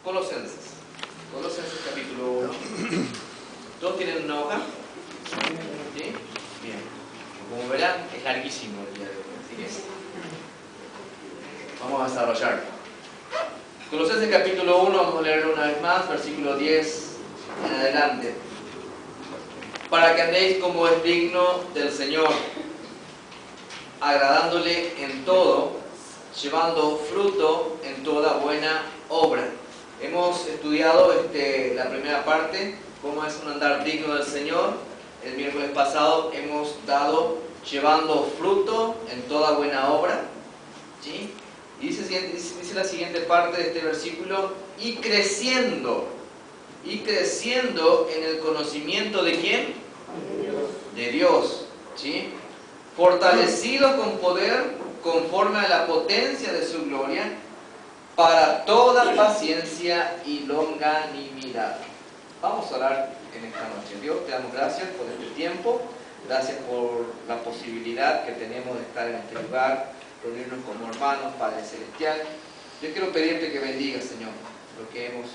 Colosenses. Colosenses capítulo 1. ¿Todos tienen una hoja? ¿Sí? Bien. Como verán, es larguísimo el día de hoy. Así que vamos a desarrollarlo. Colosenses capítulo 1, vamos a leerlo una vez más, versículo 10 en adelante. Para que andéis como es digno del Señor, agradándole en todo, llevando fruto en toda buena obra. Hemos estudiado la primera parte, cómo es un andar digno del Señor. El miércoles pasado hemos dado llevando fruto en toda buena obra, ¿sí? Y dice la siguiente parte de este versículo, y creciendo en el conocimiento de ¿quién? De Dios, ¿sí? Fortalecido con poder conforme a la potencia de su gloria, para toda paciencia y longanimidad. Vamos a orar en esta noche. Dios, te damos gracias por este tiempo, gracias por la posibilidad que tenemos de estar en este lugar, reunirnos como hermanos, Padre Celestial. Yo quiero pedirte que bendiga, Señor, lo que hemos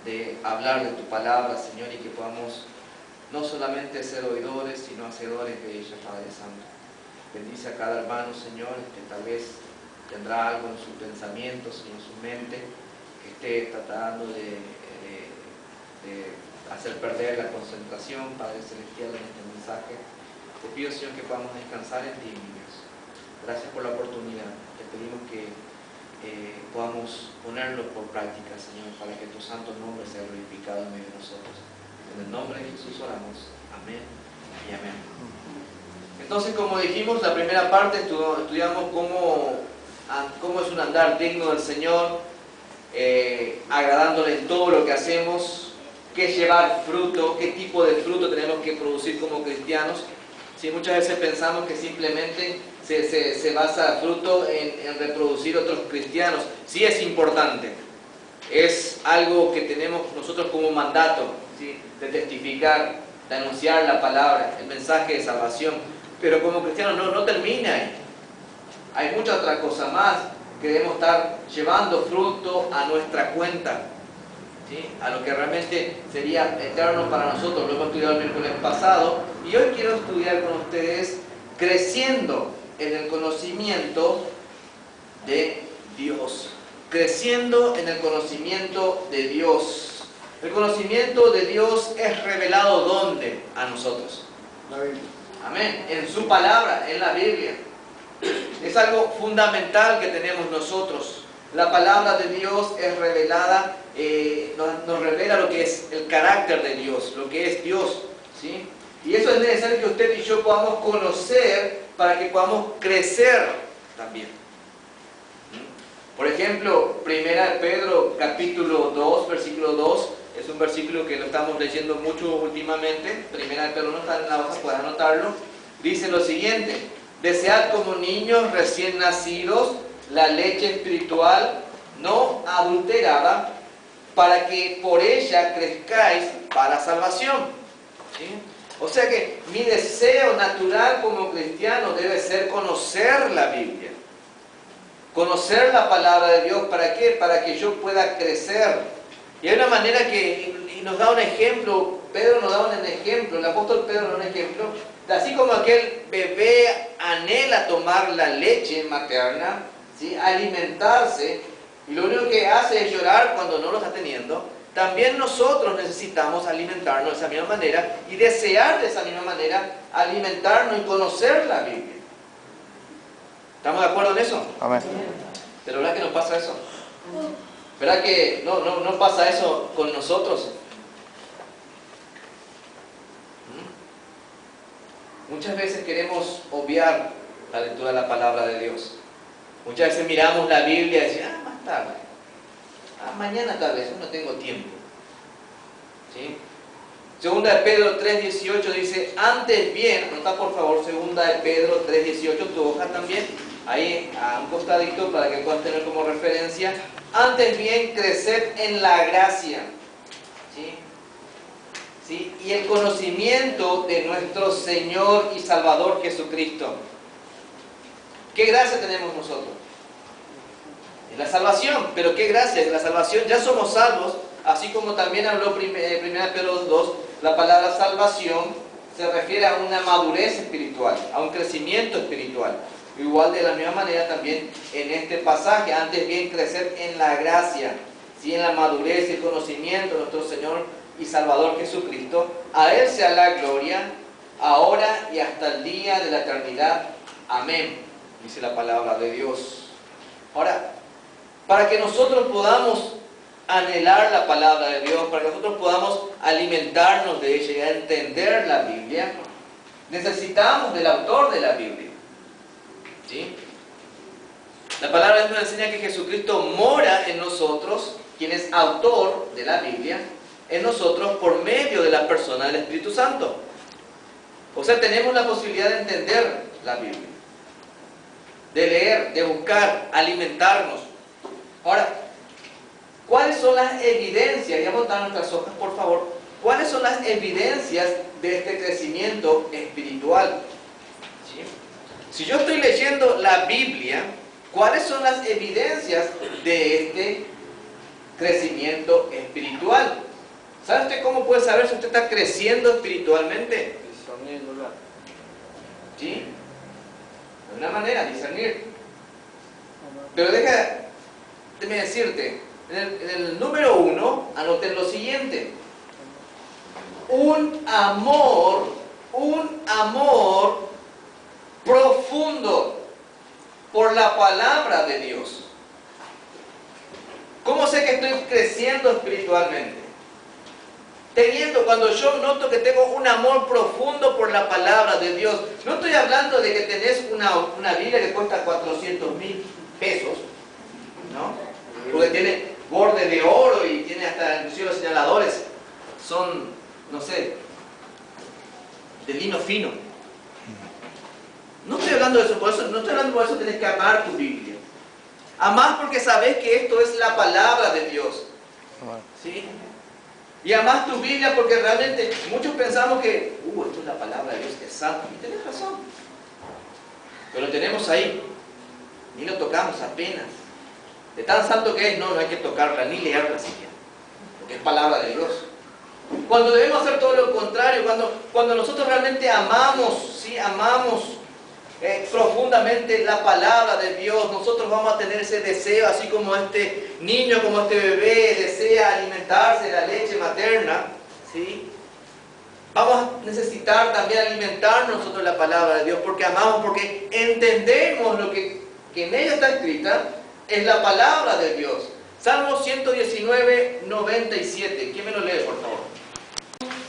de hablar de tu palabra, Señor, y que podamos no solamente ser oidores, sino hacedores de ella, Padre Santo. Bendice a cada hermano, Señor, que tal vez tendrá algo en sus pensamientos y en su mente que esté tratando de hacer perder la concentración, Padre Celestial, en este mensaje. Te pido, Señor, que podamos descansar en ti, mi Dios. Gracias por la oportunidad. Te pedimos que podamos ponerlo por práctica, Señor, para que tu santo nombre sea glorificado en medio de nosotros. En el nombre de Jesús oramos. Amén y amén. Entonces, como dijimos, la primera parte estudiamos cómo es un andar digno del Señor, agradándole en todo lo que hacemos, qué es llevar fruto, qué tipo de fruto tenemos que producir como cristianos. Sí, muchas veces pensamos que simplemente se basa fruto en reproducir otros cristianos. Sí, es importante, es algo que tenemos nosotros como mandato, ¿sí? De testificar, de anunciar la palabra, el mensaje de salvación. Pero como cristianos no termina ahí. Hay mucha otra cosa más que debemos estar llevando fruto a nuestra cuenta, ¿sí? A lo que realmente sería eterno para nosotros. Lo hemos estudiado el miércoles pasado y hoy quiero estudiar con ustedes creciendo en el conocimiento de Dios. Creciendo en el conocimiento de Dios. El conocimiento de Dios es revelado ¿dónde? A nosotros. La Biblia. Amén. En su palabra, en la Biblia. Es algo fundamental que tenemos nosotros. La palabra de Dios es revelada, nos revela lo que es el carácter de Dios, lo que es Dios, ¿sí? Y eso es necesario que usted y yo podamos conocer para que podamos crecer también. Por ejemplo, 1 Pedro capítulo 2, versículo 2, es un versículo que lo estamos leyendo mucho últimamente. 1 Pedro no está en la hoja, pueden anotarlo. Dice lo siguiente: desead como niños recién nacidos la leche espiritual no adulterada, para que por ella crezcáis para salvación. ¿Sí? O sea que mi deseo natural como cristiano debe ser conocer la Biblia, conocer la palabra de Dios. ¿Para qué? Para que yo pueda crecer. Y hay una manera y nos da un ejemplo, Pedro nos da un ejemplo, el apóstol Pedro nos da un ejemplo, así como aquel bebé anhela tomar la leche materna, ¿sí? Alimentarse, y lo único que hace es llorar cuando no lo está teniendo. También nosotros necesitamos alimentarnos de esa misma manera y desear de esa misma manera alimentarnos y conocer la Biblia. ¿Estamos de acuerdo en eso? Amén. Pero ¿verdad que nos pasa eso? ¿Verdad que no pasa eso con nosotros? Muchas veces queremos obviar la lectura de la palabra de Dios. Muchas veces miramos la Biblia y decimos, más tarde, mañana tal vez, no tengo tiempo. ¿Sí? Segunda de Pedro 3:18 dice, antes bien, anota por favor Segunda de Pedro 3:18, tu hoja también, ahí a un costadito para que puedas tener como referencia. Antes bien, creced en la gracia, ¿sí? ¿Sí? Y el conocimiento de nuestro Señor y Salvador Jesucristo. ¿Qué gracia tenemos nosotros? la salvación. Pero qué gracia, en la salvación ya somos salvos, así como también habló 1 Pedro 2, la palabra salvación se refiere a una madurez espiritual, a un crecimiento espiritual. Igual de la misma manera también en este pasaje, antes bien crecer en la gracia, ¿sí? En la madurez y el conocimiento de nuestro Señor y Salvador Jesucristo. A Él sea la gloria, ahora y hasta el día de la eternidad. Amén, dice la palabra de Dios. Ahora, para que nosotros podamos anhelar la palabra de Dios, para que nosotros podamos alimentarnos de ella y entender la Biblia, necesitamos del autor de la Biblia. ¿Sí? La palabra de Dios nos enseña que Jesucristo mora en nosotros, quien es autor de la Biblia, en nosotros por medio de la persona del Espíritu Santo. O sea, tenemos la posibilidad de entender la Biblia, de leer, de buscar, alimentarnos. Ahora, ¿cuáles son las evidencias? Ya botar nuestras hojas, por favor. ¿Cuáles son las evidencias de este crecimiento espiritual? ¿Sí? Si yo estoy leyendo la Biblia, ¿cuáles son las evidencias de este crecimiento espiritual? ¿Sabe usted cómo puede saber si usted está creciendo espiritualmente? Discerniéndola. ¿Sí? De una manera, discernir. Pero déjame decirte, en el número 1, anoten lo siguiente. Un amor profundo por la palabra de Dios. ¿Cómo sé que estoy creciendo espiritualmente? Cuando yo noto que tengo un amor profundo por la palabra de Dios. No estoy hablando de que tenés una Biblia que cuesta 400,000 pesos, ¿no? Porque tiene borde de oro y tiene hasta inclusive los señaladores son, no sé, de lino fino. No estoy hablando de eso, no estoy hablando por eso tenés que amar tu Biblia. Amás porque sabés que esto es la palabra de Dios. ¿Sí? Y amás tu Biblia porque realmente muchos pensamos que, esto es la palabra de Dios, que es santa. Y tenés razón. Pero lo tenemos ahí. Ni lo tocamos apenas. De tan santo que es, no hay que tocarla, ni leerla siquiera. Porque es palabra de Dios. Cuando debemos hacer todo lo contrario, cuando nosotros realmente amamos, ¿sí? Amamos profundamente la palabra de Dios, nosotros vamos a tener ese deseo, así como este niño, como este bebé desea alimentarse de la leche materna, ¿sí? Vamos a necesitar también alimentarnos nosotros de la palabra de Dios, porque amamos, porque entendemos lo que en ella está escrita, es la palabra de Dios. Salmo 119, 97. ¿Quién me lo lee, por favor?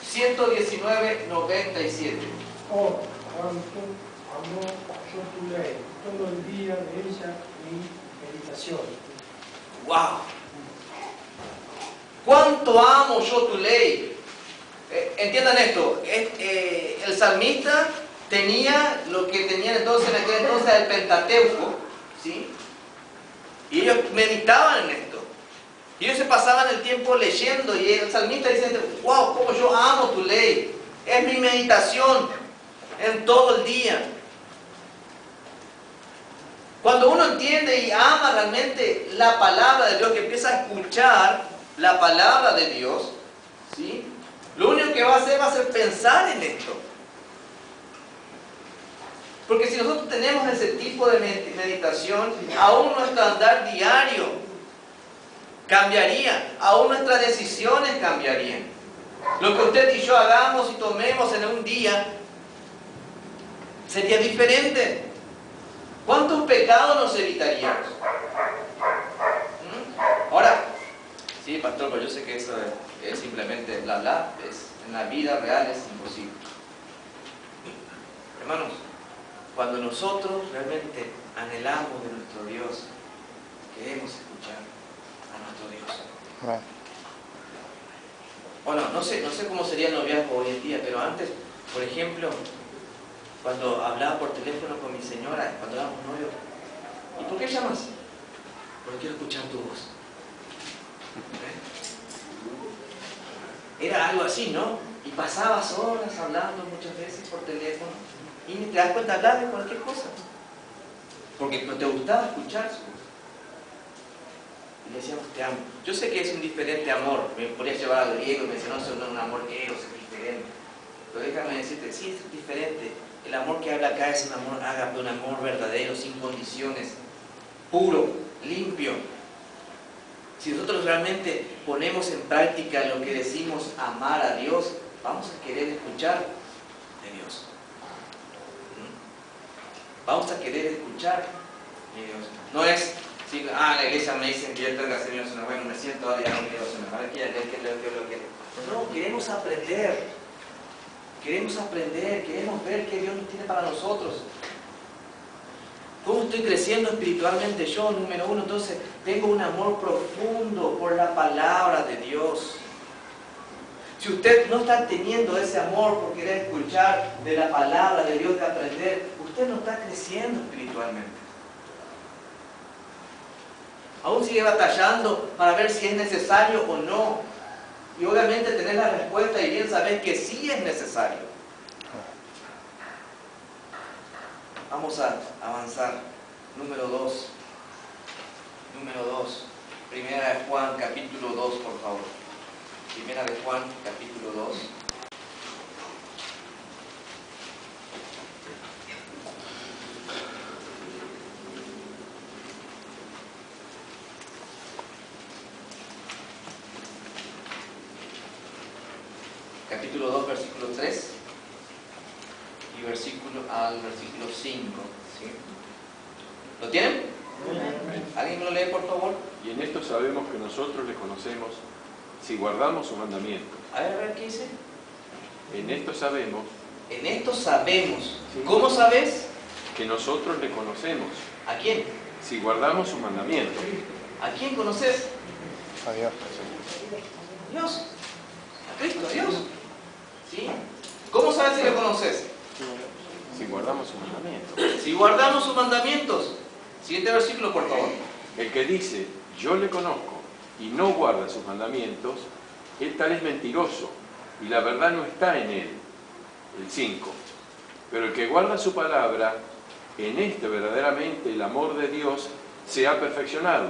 119, 97. Oh, cuánto amo yo tu ley, todo el día de ella mi meditación. ¡Wow! ¿Cuánto amo yo tu ley? Entiendan esto, el salmista tenía lo que tenían entonces en aquel entonces el Pentateuco, ¿sí? Y ellos meditaban en esto. Y ellos se pasaban el tiempo leyendo y el salmista dice, wow, cómo yo amo tu ley. Es mi meditación en todo el día. Cuando uno entiende y ama realmente la palabra de Dios, que empieza a escuchar la palabra de Dios, ¿sí? Lo único que va a hacer pensar en esto. Porque si nosotros tenemos ese tipo de meditación, aún nuestro andar diario cambiaría, aún nuestras decisiones cambiarían. Lo que usted y yo hagamos y tomemos en un día sería diferente. ¿Cuántos pecados nos evitaríamos? Ahora, sí, pastor, pero yo sé que eso es simplemente bla bla, en la vida real es imposible. Hermanos, cuando nosotros realmente anhelamos de nuestro Dios, queremos escuchar a nuestro Dios. Bueno, no sé cómo sería el noviazgo hoy en día, pero antes, por ejemplo, cuando hablaba por teléfono con mi señora, cuando éramos novios, ¿y por qué llamas? Porque quiero escuchar tu voz. Era algo así, ¿no? Y pasabas horas hablando muchas veces por teléfono y te das cuenta de hablar de cualquier cosa. Porque no te gustaba escuchar su voz. y le decíamos te amo. Yo sé que es un diferente amor, me podría llevar al griego y me decía, no, eso no es un amor eros, es diferente. Pero déjame decirte, sí es diferente. El amor que habla acá es un amor ágape, un amor verdadero, sin condiciones, puro, limpio. Si nosotros realmente ponemos en práctica lo que decimos amar a Dios, vamos a querer escuchar de Dios. Vamos a querer escuchar de Dios. No es, si la iglesia me dice que yo tengo que hacer mi oración, bueno, me siento ahora, ya no quiero hacer nada, no, queremos aprender. Queremos aprender, queremos ver qué Dios nos tiene para nosotros. ¿Cómo estoy creciendo espiritualmente yo? Número uno, entonces tengo un amor profundo por la palabra de Dios. Si usted no está teniendo ese amor por querer escuchar de la palabra de Dios, de aprender, usted no está creciendo espiritualmente. Aún sigue batallando para ver si es necesario o no. Y obviamente tener la respuesta y bien saber que sí es necesario. Vamos a avanzar. Número 2. Primera de Juan, capítulo 2, por favor. Primera de Juan, capítulo 2. Capítulo 2, versículo 3 y versículo 5. ¿Sí? ¿Lo tienen? ¿Alguien me lo lee, por favor? Y en esto sabemos que nosotros le conocemos si guardamos su mandamiento. A ver, ¿qué dice? En esto sabemos. En esto sabemos. Sí. ¿Cómo sabes? Que nosotros le conocemos ¿A quién? si guardamos su mandamiento. ¿A quién conoces? A Dios. Dios. A Cristo, a Dios. ¿Sí? ¿Cómo sabes si lo conoces? Si guardamos su mandamiento. Si guardamos sus mandamientos. Siguiente versículo, por favor. El que dice, yo le conozco, y no guarda sus mandamientos, él tal es mentiroso, y la verdad no está en él. El 5. Pero el que guarda su palabra, en este verdaderamente el amor de Dios se ha perfeccionado.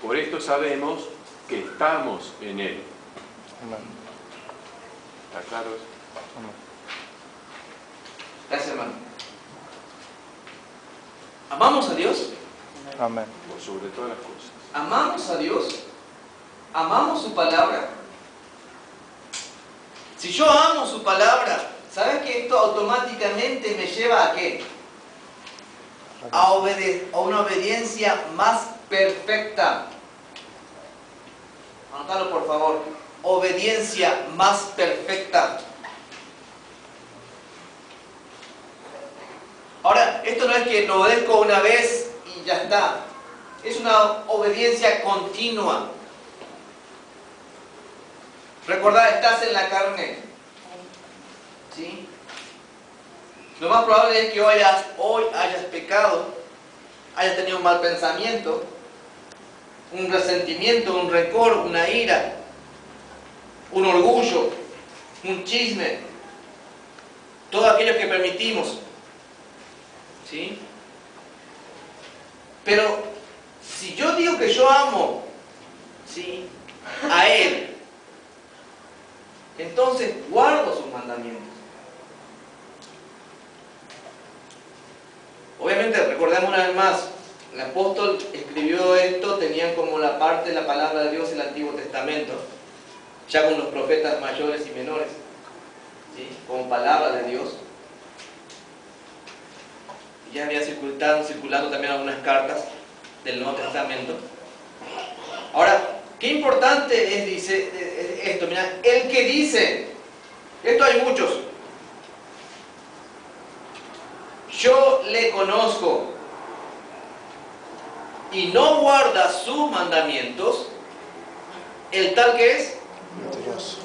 Por esto sabemos que estamos en él. Amén. ¿Está claro eso? Amén. Gracias, hermano. ¿Amamos a Dios? Amén. Por sobre todas las cosas. ¿Amamos a Dios? ¿Amamos su palabra? Si yo amo su palabra, ¿sabes que esto automáticamente me lleva a qué? A una obediencia más perfecta. Anótalo, por favor. Obediencia más perfecta. Ahora, esto no es que lo obedezco una vez y ya está. Es una obediencia continua. Recordad, estás en la carne. ¿Sí? Lo más probable es que hoy hayas pecado, hayas tenido un mal pensamiento, un resentimiento, un rencor, una ira, un orgullo, un chisme, todo aquello que permitimos. ¿Sí? Pero si yo digo que yo amo, ¿sí?, a Él, entonces guardo sus mandamientos. Obviamente, recordemos una vez más, el apóstol escribió esto, tenían como la parte de la palabra de Dios el Antiguo Testamento, ya con los profetas mayores y menores, ¿sí?, como palabra de Dios. Y ya había circulando también algunas cartas del Nuevo Testamento. Ahora, qué importante es, dice esto, mira, el que dice, esto hay muchos, yo le conozco y no guarda sus mandamientos, el tal que es Mentiroso.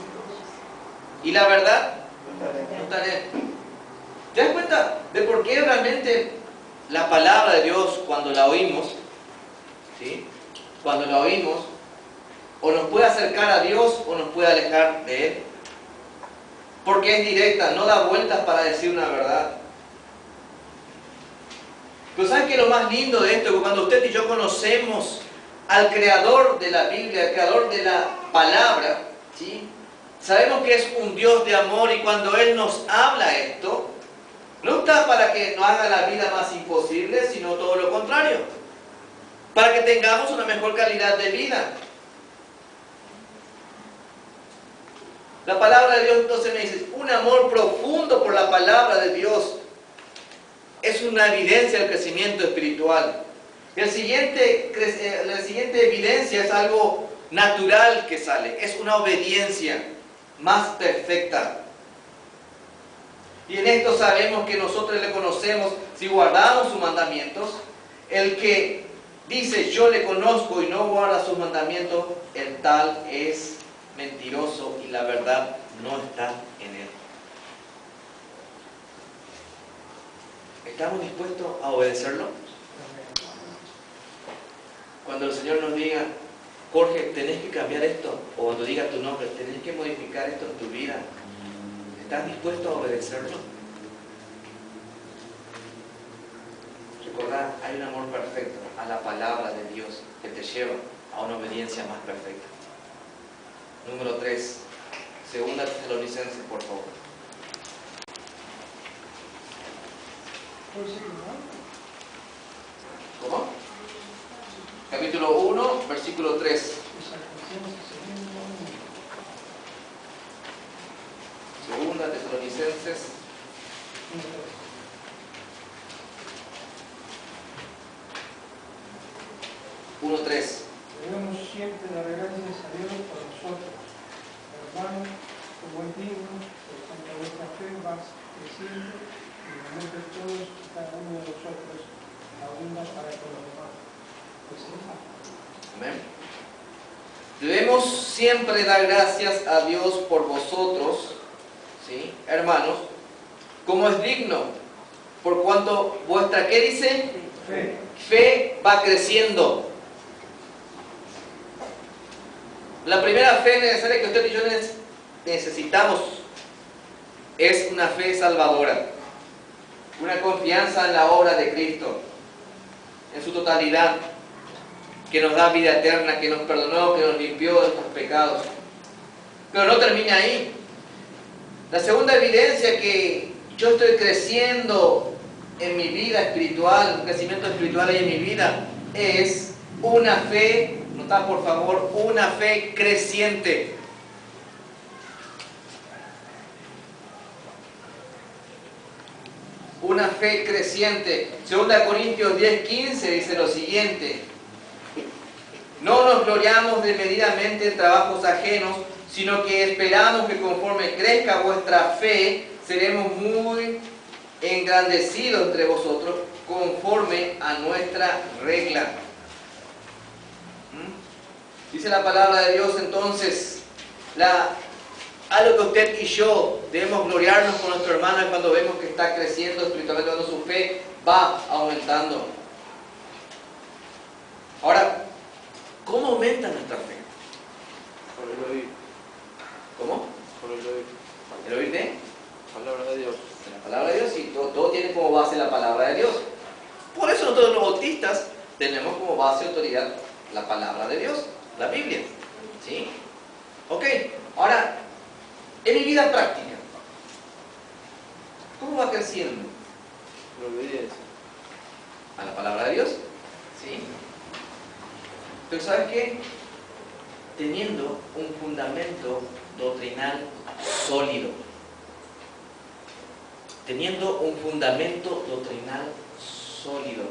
y la verdad no está en él. ¿Te das cuenta de por qué realmente la palabra de Dios, cuando la oímos, ¿sí?, cuando la oímos, o nos puede acercar a Dios o nos puede alejar de Él? Porque es directa, no da vueltas para decir una verdad. Pero ¿saben qué es lo más lindo de esto? Que cuando usted y yo conocemos al creador de la Biblia, al creador de la palabra, ¿sí? Sabemos que es un Dios de amor y cuando Él nos habla esto, no está para que nos haga la vida más imposible, sino todo lo contrario, para que tengamos una mejor calidad de vida. La palabra de Dios entonces me dice, un amor profundo por la palabra de Dios es una evidencia del crecimiento espiritual. La siguiente evidencia es algo natural que sale, es una obediencia más perfecta. Y en esto sabemos que nosotros le conocemos si guardamos sus mandamientos. El que dice yo le conozco y no guarda sus mandamientos, el tal es mentiroso y la verdad no está en él. ¿Estamos dispuestos a obedecerlo? Cuando el Señor nos diga, Jorge, tenés que cambiar esto, o cuando diga tu nombre, tenés que modificar esto en tu vida, ¿estás dispuesto a obedecerlo? Recordad, hay un amor perfecto a la palabra de Dios que te lleva a una obediencia más perfecta. Número 3, segunda Tesalonicenses, por favor. ¿Cómo? Capítulo 1, versículo 3. Segunda Tesalonicenses 1:3. Debemos siempre dar gracias a Dios por nosotros, hermanos, como es digno, por cuanto vuestra fe va creciendo y el amor de todos y cada uno de nosotros abunda para con los demás. Pues sí. Amén. Debemos siempre dar gracias a Dios por vosotros, ¿sí? Hermanos, como es digno, por cuanto vuestra, ¿qué dice? Fe va creciendo. La primera fe necesaria que usted y yo necesitamos es una fe salvadora, una confianza en la obra de Cristo, en su totalidad, que nos da vida eterna, que nos perdonó, que nos limpió de nuestros pecados. Pero no termina ahí. La segunda evidencia que yo estoy creciendo en mi vida espiritual, un crecimiento espiritual en mi vida, es una fe, notad por favor, una fe creciente. Una fe creciente. 2 Corintios 10:15 dice lo siguiente: no nos gloriamos desmedidamente en trabajos ajenos, sino que esperamos que conforme crezca vuestra fe, seremos muy engrandecidos entre vosotros, conforme a nuestra regla. Dice la palabra de Dios entonces, algo que usted y yo debemos gloriarnos con nuestro hermano es cuando vemos que está creciendo espiritualmente, cuando su fe va aumentando. Ahora, ¿cómo aumenta nuestra fe? Por el oír. ¿Cómo? Por el oír. ¿El oír de? Palabra de Dios. La palabra de Dios, y todo tiene como base la palabra de Dios. Por eso nosotros los bautistas tenemos como base y autoridad la palabra de Dios, la Biblia. ¿Sí? Ok, ahora, en mi vida práctica, ¿cómo va creciendo? Por obediencia. ¿A la palabra de Dios? ¿Sí? Pero ¿sabes qué? Teniendo un fundamento doctrinal sólido. Teniendo un fundamento doctrinal sólido.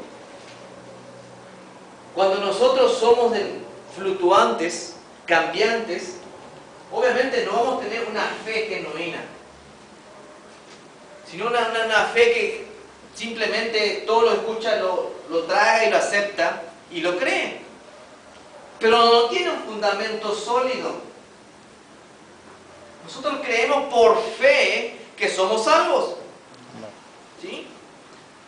Cuando nosotros somos fluctuantes, cambiantes, obviamente no vamos a tener una fe genuina, sino una fe que simplemente todo lo escucha, lo traga y lo acepta y lo cree, pero no tiene un fundamento sólido. Nosotros creemos por fe que somos salvos, ¿sí?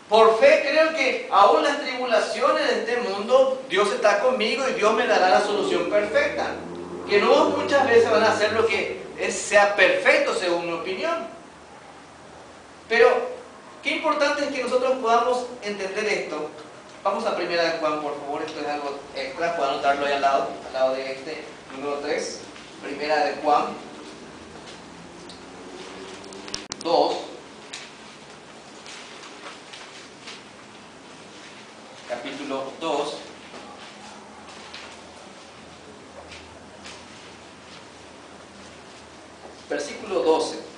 Por fe creo que aún las tribulaciones de este mundo, Dios está conmigo y Dios me dará la solución perfecta. Que no muchas veces van a hacer lo que sea perfecto según mi opinión. Pero qué importante es que nosotros podamos entender esto, Vamos a primera de Juan, por favor, esto es algo extra, puedo anotarlo ahí al lado de este, número 3. Primera de Juan 2. Capítulo 2. Versículo 12.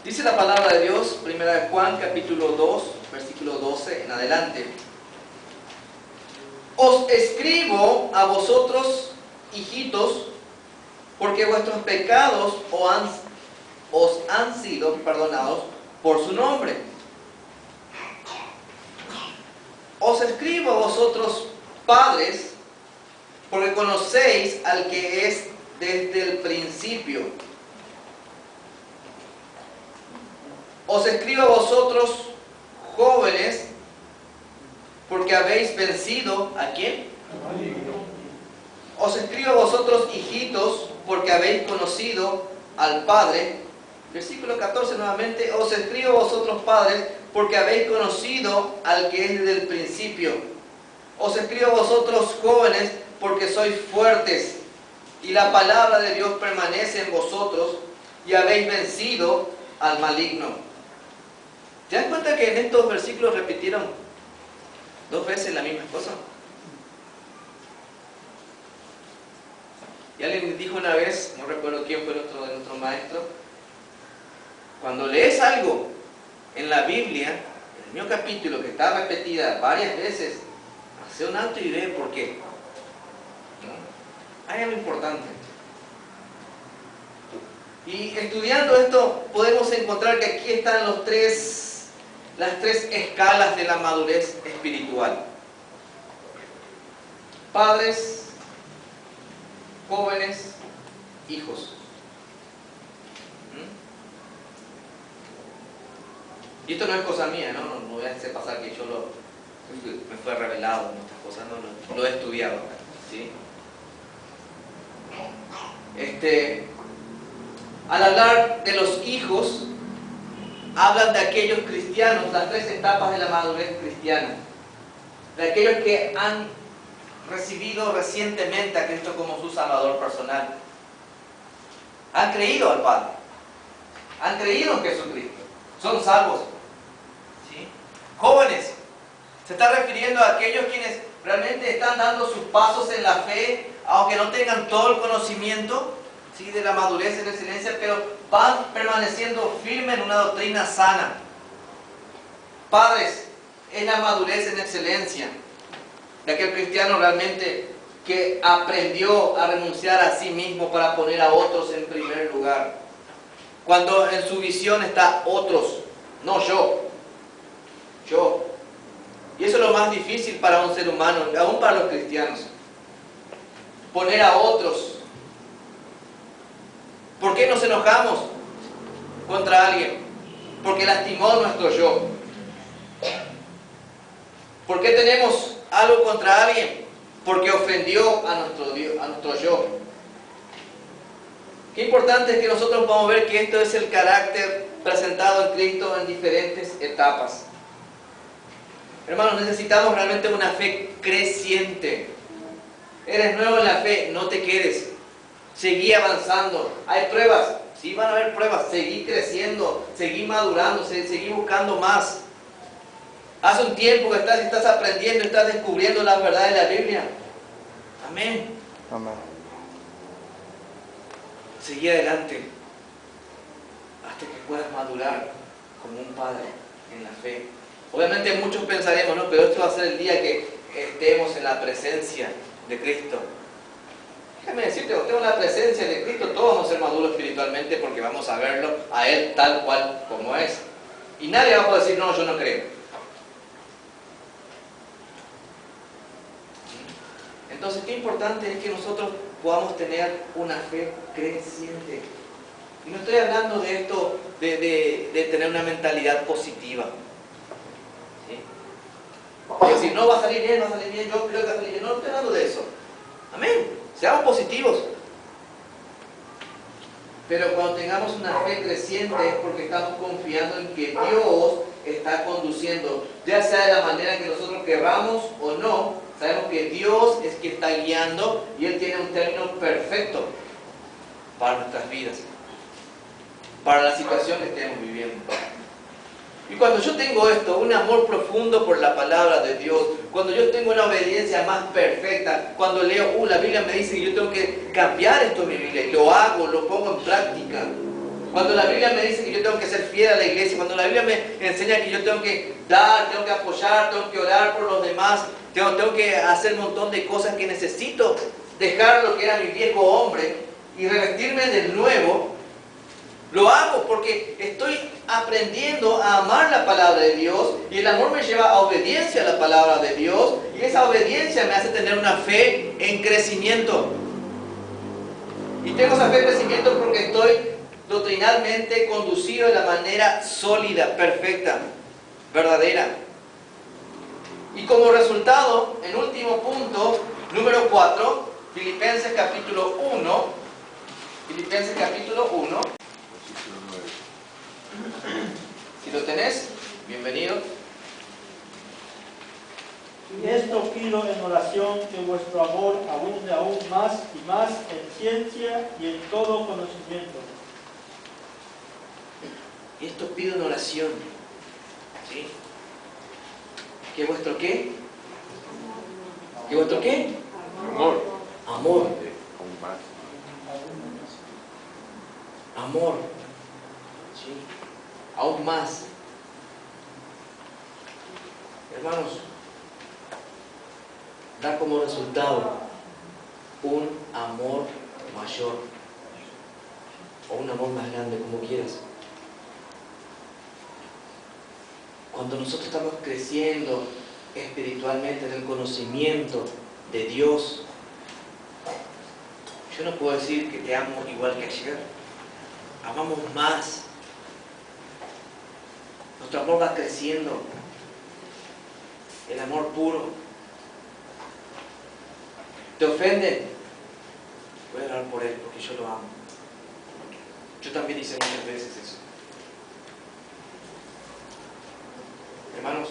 Dice la palabra de Dios, primera de Juan, capítulo 2, versículo 12 en adelante. Os escribo a vosotros, hijitos, porque vuestros pecados os han sido perdonados por su nombre. Os escribo a vosotros, padres, porque conocéis al que es desde el principio. Os escribo a vosotros, jóvenes, porque habéis vencido ¿a quién? Os escribo a vosotros, hijitos, porque habéis conocido al Padre. Versículo 14 nuevamente. Os escribo a vosotros, padres, porque habéis conocido al que es desde el principio. Os escribo a vosotros, jóvenes, porque sois fuertes, y la palabra de Dios permanece en vosotros, y habéis vencido al maligno. ¿Te das cuenta que en estos versículos repitieron 2 veces la misma cosa? Y alguien dijo una vez, no recuerdo quién fue nuestro maestro, cuando lees algo en la Biblia, en el mismo capítulo que está repetida varias veces, hace un alto y ve por qué. ¿No? Hay algo importante. Y estudiando esto podemos encontrar que aquí están las 3 escalas de la madurez espiritual. Padres, jóvenes, hijos. Y esto no es cosa mía, no voy a hacer pasar que yo me fue revelado en estas cosas, no lo he estudiado, ¿sí? Al hablar de los hijos, hablan de aquellos cristianos, las 3 etapas de la madurez cristiana, de aquellos que han recibido recientemente a Cristo como su Salvador personal, han creído al Padre, han creído en Jesucristo, son salvos. ¿Sí? Jóvenes, se está refiriendo a aquellos quienes realmente están dando sus pasos en la fe, aunque no tengan todo el conocimiento, ¿sí?, de la madurez en excelencia, pero van permaneciendo firmes en una doctrina sana. Padres, es la madurez en excelencia de aquel cristiano realmente que aprendió a renunciar a sí mismo para poner a otros en primer lugar. Cuando en su visión está otros, no yo. Y eso es lo más difícil para un ser humano, aún para los cristianos. Poner a otros. ¿Por qué nos enojamos contra alguien? Porque lastimó nuestro yo. ¿Por qué tenemos algo contra alguien? Porque ofendió a nuestro yo. Qué importante es que nosotros podamos ver que esto es el carácter presentado en Cristo en diferentes etapas. Hermanos, necesitamos realmente una fe creciente. Eres nuevo en la fe, no te quedes. Seguí avanzando. ¿Hay pruebas? Sí, van a haber pruebas. Seguí creciendo, seguí madurando, seguí buscando más. Hace un tiempo que estás aprendiendo, estás descubriendo las verdades de la Biblia. Amén. Amén. Seguí adelante hasta que puedas madurar como un padre en la fe. Obviamente muchos pensaremos, ¿no? Pero esto va a ser el día que estemos en la presencia de Cristo. Déjame decirte, cuando estemos en la presencia de Cristo, todos vamos a ser maduros espiritualmente porque vamos a verlo a Él tal cual como es. Y nadie va a poder decir, no, yo no creo. Entonces, qué importante es que nosotros podamos tener una fe creciente. Y no estoy hablando de esto, de tener una mentalidad positiva. ¿Sí? Es decir, no va a salir bien, yo creo que va a salir bien. No estoy hablando de eso. Amén. Seamos positivos. Pero cuando tengamos una fe creciente es porque estamos confiando en que Dios está conduciendo, ya sea de la manera que nosotros querramos o no. Sabemos que Dios es quien está guiando y Él tiene un término perfecto para nuestras vidas, para la situación que estemos viviendo. Y cuando yo tengo esto, un amor profundo por la palabra de Dios, cuando yo tengo una obediencia más perfecta, cuando leo, la Biblia me dice que yo tengo que cambiar esto en mi Biblia, y lo hago, lo pongo en práctica. Cuando la Biblia me dice que yo tengo que ser fiel a la iglesia, cuando la Biblia me enseña que yo tengo que dar, tengo que apoyar, tengo que orar por los demás, tengo que hacer un montón de cosas que necesito, dejar lo que era mi viejo hombre y revestirme del nuevo, lo hago porque estoy aprendiendo a amar la palabra de Dios y el amor me lleva a obediencia a la palabra de Dios y esa obediencia me hace tener una fe en crecimiento. Y tengo esa fe en crecimiento porque estoy doctrinalmente conducido de la manera sólida, perfecta, verdadera. Y como resultado, en último punto, número 4, Filipenses capítulo 1, Filipenses capítulo 1. Si lo tenés, bienvenido. Y esto pido en oración, que vuestro amor abunde aún más y más en ciencia y en todo conocimiento. Y esto pido en oración. ¿Sí? ¿Que vuestro qué? ¿Que vuestro qué? Amor. Amor. Aún más. Amor. ¿Sí? Aún más. Hermanos, da como resultado un amor mayor o un amor más grande, como quieras. Cuando nosotros estamos creciendo espiritualmente en el conocimiento de Dios, yo no puedo decir que te amo igual que ayer. Amamos más. Nuestro amor va creciendo. El amor puro. ¿Te ofenden? Voy a orar por él porque yo lo amo. Yo también hice muchas veces eso. Hermanos,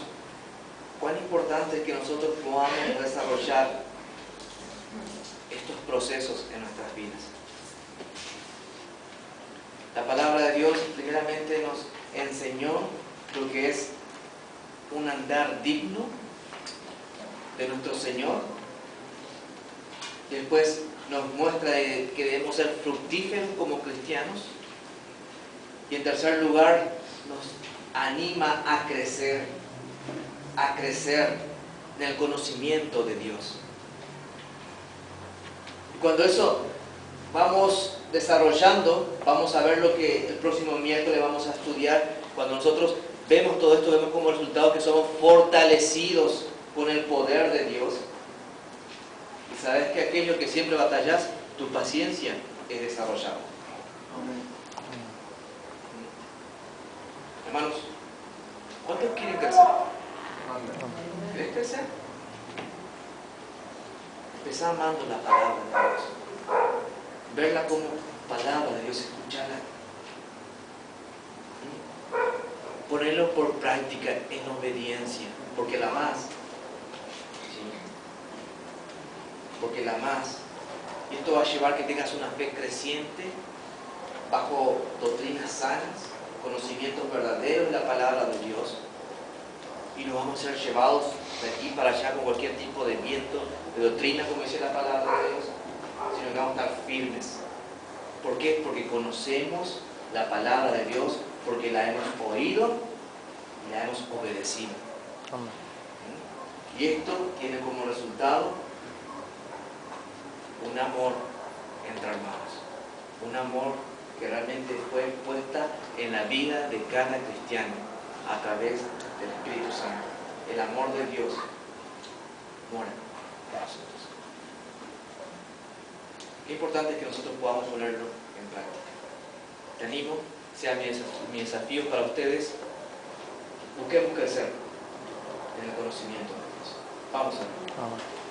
cuán importante es que nosotros podamos desarrollar estos procesos en nuestras vidas. La palabra de Dios primeramente nos enseñó lo que es un andar digno de nuestro Señor. Después nos muestra que debemos ser fructíferos como cristianos. Y en tercer lugar, nos anima a crecer en el conocimiento de Dios. Y cuando eso vamos desarrollando, vamos a ver lo que el próximo miércoles vamos a estudiar. Cuando nosotros vemos todo esto, vemos como resultado que somos fortalecidos con el poder de Dios. Y sabes que aquello que siempre batallas, tu paciencia es desarrollada. Hermanos, ¿cuántos quieren crecer? ¿Quieres crecer? Empezá amando la palabra de Dios. Verla como palabra de Dios, escucharla. Ponerlo por práctica en obediencia, porque la amas. ¿Sí? Porque la amas. Y esto va a llevar a que tengas una fe creciente bajo doctrinas sanas, conocimientos verdaderos de la palabra de Dios. Y no vamos a ser llevados de aquí para allá con cualquier tipo de viento, de doctrina, como dice la palabra de Dios, sino que vamos a estar firmes. ¿Por qué? Porque conocemos la palabra de Dios, porque la hemos oído y la hemos obedecido. Y esto tiene como resultado un amor entre hermanos, un amor que realmente fue puesta en la vida de cada cristiano a través del Espíritu Santo. El amor de Dios mora en nosotros. Qué importante es que nosotros podamos ponerlo en práctica. Te animo, sea mi desafío para ustedes. Busquemos crecer en el conocimiento de Dios. Vamos a ver.